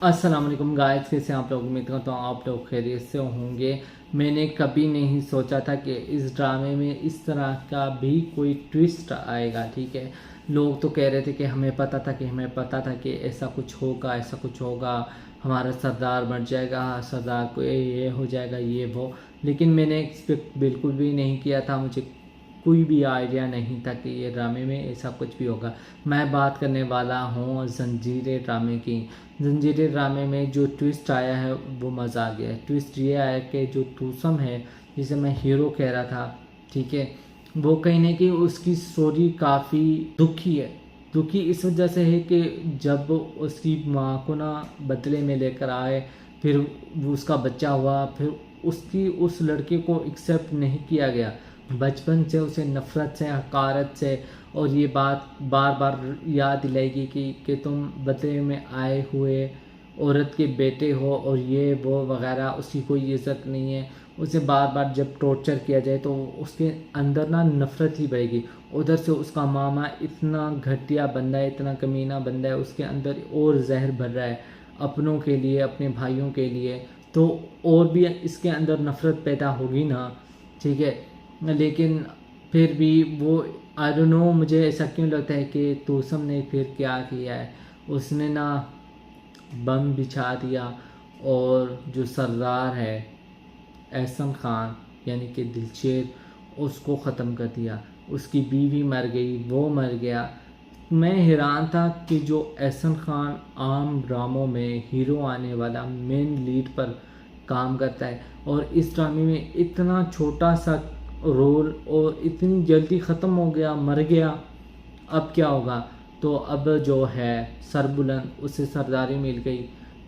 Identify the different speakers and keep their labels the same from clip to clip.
Speaker 1: अस्सलाम वालेकुम गाइस, कैसे आप लोग? उम्मीद करता हूँ आप लोग खैरियत से होंगे। मैंने कभी नहीं सोचा था कि इस ड्रामे में इस तरह का भी कोई ट्विस्ट आएगा। ठीक है, लोग तो कह रहे थे कि हमें पता था कि ऐसा कुछ होगा, ऐसा कुछ होगा, हमारा सरदार मर जाएगा, सरदार को ये हो जाएगा, ये वो। लेकिन मैंने एक्सपेक्ट बिल्कुल भी नहीं किया था। मुझे कोई भी आइडिया नहीं था कि ये ड्रामे में ऐसा कुछ भी होगा। मैं बात करने वाला हूँ जंजीरें ड्रामे की। जंजीरें ड्रामे में जो ट्विस्ट आया है वो मज़ा आ गया। ट्विस्ट ये आया कि जो तूसम है, जिसे मैं हीरो कह रहा था, ठीक है, वो कहीं ना कहीं उसकी स्टोरी काफ़ी दुखी है। दुखी इस वजह से है कि जब उसकी माँ को ना बदले में लेकर आए, फिर वो उसका बच्चा हुआ, फिर उसकी उस लड़के को एक्सेप्ट नहीं किया गया। बचपन से उसे नफ़रत से, हकारत से, और ये बात बार बार याद दिलाएगी कि तुम बदले में आए हुए औरत के बेटे हो और ये वो वगैरह। उसकी कोई इज़्ज़त नहीं है। उसे बार बार जब टॉर्चर किया जाए तो उसके अंदर ना नफ़रत ही बढ़ेगी। उधर से उसका मामा इतना घटिया बंदा है, इतना कमीना बंदा है, उसके अंदर और जहर भर रहा है अपनों के लिए, अपने भाइयों के लिए। तो और भी इसके अंदर नफ़रत पैदा होगी ना। ठीक है, लेकिन फिर भी वो, आई डोंट नो, मुझे ऐसा क्यों लगता है कि तूसम ने फिर क्या किया है, उसने ना बम बिछा दिया और जो सरदार है एहसन खान, यानी कि दिलशेर, उसको ख़त्म कर दिया। उसकी बीवी मर गई, वो मर गया। मैं हैरान था कि जो एहसन खान आम ड्रामों में हीरो आने वाला मेन लीड पर काम करता है, और इस ड्रामे में इतना छोटा सा रोल और इतनी जल्दी ख़त्म हो गया, मर गया। अब क्या होगा? तो अब जो है सरबुलंद, उसे सरदारी मिल गई।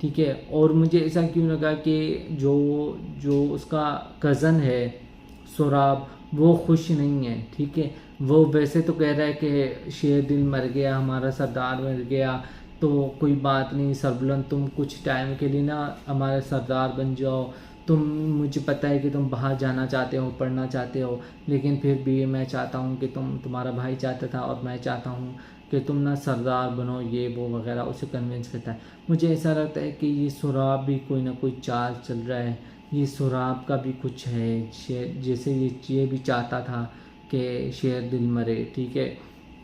Speaker 1: ठीक है, और मुझे ऐसा क्यों लगा कि जो जो उसका कज़न है सुराब, वो खुश नहीं है। ठीक है, वो वैसे तो कह रहा है कि शेर दिल मर गया, हमारा सरदार मर गया, तो कोई बात नहीं सरबुलंद, तुम कुछ टाइम के लिए ना हमारे सरदार बन जाओ। तुम, मुझे पता है कि तुम बाहर जाना चाहते हो, पढ़ना चाहते हो, लेकिन फिर भी मैं चाहता हूँ कि तुम्हारा भाई चाहता था और मैं चाहता हूँ कि तुम ना सरदार बनो, ये वो वगैरह। उसे कन्विंस करता है। मुझे ऐसा लगता है कि ये सुराब भी कोई ना कोई चाल चल रहा है। ये सुराब का भी कुछ है, शेर जैसे ये भी चाहता था कि शेर दिल मरे। ठीक है,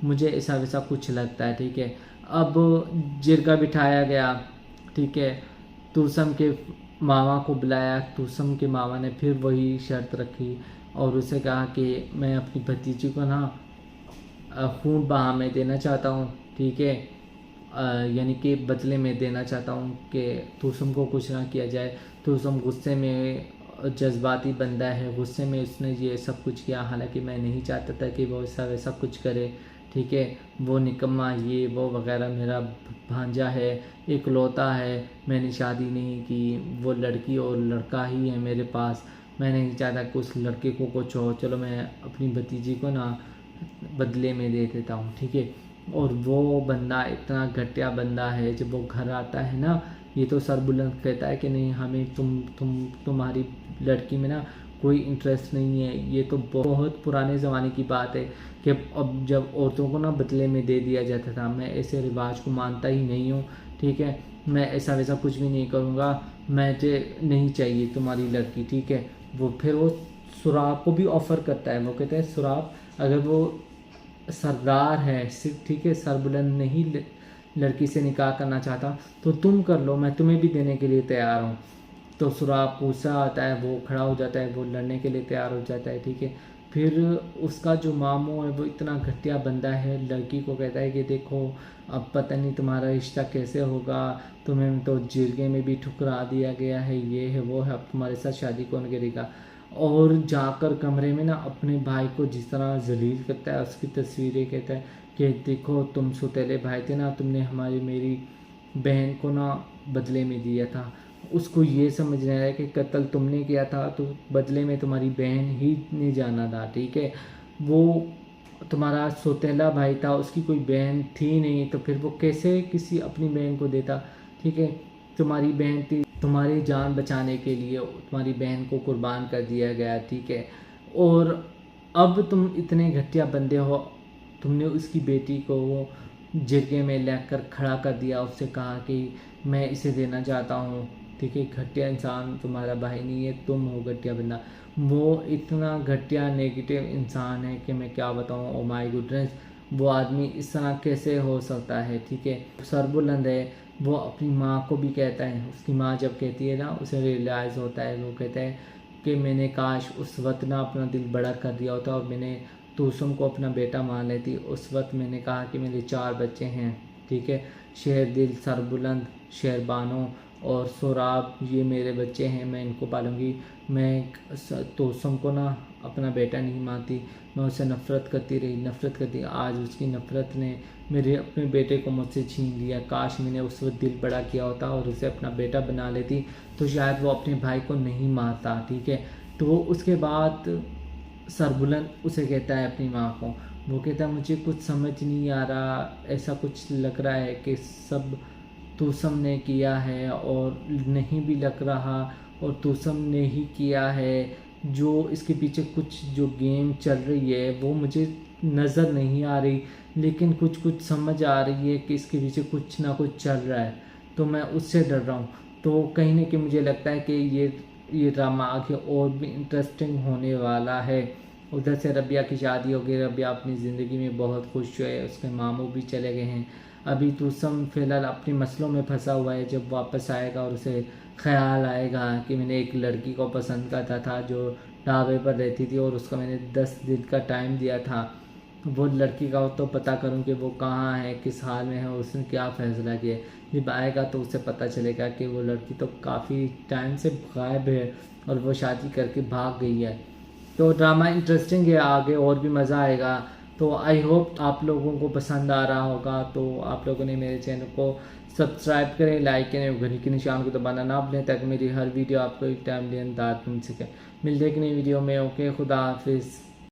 Speaker 1: मुझे ऐसा वैसा कुछ लगता है। ठीक है, अब जिरगा बिठाया गया। ठीक है, तुसम के मामा को बुलाया। तुसम के मामा ने फिर वही शर्त रखी और उसे कहा कि मैं अपनी भतीजी को ना खून बहा में देना चाहता हूँ। ठीक है, यानी कि बदले में देना चाहता हूँ कि तुसम को कुछ ना किया जाए। तुसम गुस्से में, जज्बाती बंदा है, गुस्से में उसने ये सब कुछ किया। हालांकि मैं नहीं चाहता था कि वो ऐसा वैसा कुछ करे। ठीक है, वो निकम्मा, ये वो वगैरह, मेरा भांजा है, इकलौता है, मैंने शादी नहीं की, वो लड़की और लड़का ही है मेरे पास। मैं नहीं चाहता कि उस लड़के को कुछ हो। चलो मैं अपनी भतीजी को ना बदले में दे देता हूँ। ठीक है, और वो बंदा इतना घटिया बंदा है, जब वो घर आता है ना, ये तो सर बुलंद कहता है कि नहीं, हमें तुम्हारी लड़की में ना कोई इंटरेस्ट नहीं है। ये तो बहुत पुराने ज़माने की बात है कि अब जब औरतों को ना बदले में दे दिया जाता था। मैं ऐसे रिवाज को मानता ही नहीं हूँ। ठीक है, मैं ऐसा वैसा कुछ भी नहीं करूँगा, मुझे नहीं चाहिए तुम्हारी लड़की। ठीक है, वो फिर वो सुराब को भी ऑफ़र करता है। वो कहते हैं सुराब, अगर वो सरदार है सिर्फ, ठीक है, सरबुलंद नहीं लड़की से निकाह करना चाहता तो तुम कर लो, मैं तुम्हें भी देने के लिए तैयार हूँ। तो सुराब गुस्सा आता है, वो खड़ा हो जाता है, वो लड़ने के लिए तैयार हो जाता है। ठीक है, फिर उसका जो मामू है वो इतना घटिया बंदा है, लड़की को कहता है कि देखो, अब पता नहीं तुम्हारा रिश्ता कैसे होगा, तुम्हें तो जिरगे में भी ठुकरा दिया गया है, ये है वो है, अब तुम्हारे साथ शादी कौन करेगा। और जाकर कमरे में ना अपने भाई को जिस तरह जलील करता है, उसकी तस्वीरें कहता है कि देखो, तुम सौतेले भाई थे ना, तुमने हमारी मेरी बहन को ना बदले में दिया था। उसको ये समझ रहा है कि कत्ल तुमने किया था, तो बदले में तुम्हारी बहन ही ने जाना था। ठीक है, वो तुम्हारा सौतेला भाई था, उसकी कोई बहन थी नहीं, तो फिर वो कैसे किसी अपनी बहन को देता। ठीक है, तुम्हारी बहन थी, तुम्हारी जान बचाने के लिए तुम्हारी बहन को कुर्बान कर दिया गया। ठीक है, और अब तुम इतने घटिया बंदे हो, तुमने उसकी बेटी को जगह में लेकर खड़ा कर दिया, उससे कहा कि मैं इसे देना चाहता हूँ, ठीक है। घटिया इंसान तुम्हारा भाई नहीं है, तुम हो घटिया बंदा। वो इतना घटिया नेगेटिव इंसान है कि मैं क्या बताऊँ। ओ माय गुडनेस, वो आदमी इस तरह कैसे हो सकता है, ठीक है। सरबुलंद है, वो अपनी माँ को भी कहता है, उसकी माँ जब कहती है ना, उसे रियलाइज़ होता है, वो कहता है कि मैंने काश उस वक्त ना अपना दिल बड़ा कर दिया होता और मैंने तूसम को अपना बेटा मान लेती। उस वक्त मैंने कहा कि मेरे 4 बच्चे हैं, ठीक है, शेर दिल, सरबुलंद, शेरबानो और सोराब, ये मेरे बच्चे हैं, मैं इनको पालूंगी। मैं तोसम को ना अपना बेटा नहीं मानती, मैं उससे नफ़रत करती रही, नफ़रत करती। आज उसकी नफ़रत ने मेरे अपने बेटे को मुझसे छीन लिया। काश मैंने उस वक्त दिल बड़ा किया होता और उसे अपना बेटा बना लेती तो शायद वो अपने भाई को नहीं मारता, ठीक है। तो उसके बाद सरबुलंद उसे कहता है अपनी माँ को, वो कहता है मुझे कुछ समझ नहीं आ रहा, ऐसा कुछ लग रहा है कि सब तूसम ने किया है और नहीं भी लग रहा और तूसम ने ही किया है। जो इसके पीछे कुछ जो गेम चल रही है वो मुझे नज़र नहीं आ रही, लेकिन कुछ कुछ समझ आ रही है कि इसके पीछे कुछ ना कुछ चल रहा है, तो मैं उससे डर रहा हूँ। तो कहीं ना कहीं मुझे लगता है कि ये ड्रामा आगे और भी इंटरेस्टिंग होने वाला है। उधर से रबिया की शादी हो गई, रबिया अपनी ज़िंदगी में बहुत खुश है, उसके मामू भी चले गए हैं। अभी तूसम फिलहाल अपने मसलों में फंसा हुआ है। जब वापस आएगा और उसे ख्याल आएगा कि मैंने एक लड़की को पसंद करता था जो ढाबे पर रहती थी और उसको मैंने 10 दिन का टाइम दिया था, वो लड़की का तो पता करूं कि वो कहाँ है, किस हाल में है, उसने क्या फ़ैसला किया। जब आएगा तो उसे पता चलेगा कि वो लड़की तो काफ़ी टाइम से गायब है और वो शादी करके भाग गई है। तो ड्रामा इंटरेस्टिंग है, आगे और भी मज़ा आएगा। तो आई होप आप लोगों को पसंद आ रहा होगा। तो आप लोगों ने मेरे चैनल को सब्सक्राइब करें, लाइक करें, घड़ी के निशान को दबाना ना भूलें ताकि मेरी हर वीडियो आपको एक टाइम अंदाज मिल सके। मिलते हैं कि नई वीडियो में। ओके, खुदा हाफिज़।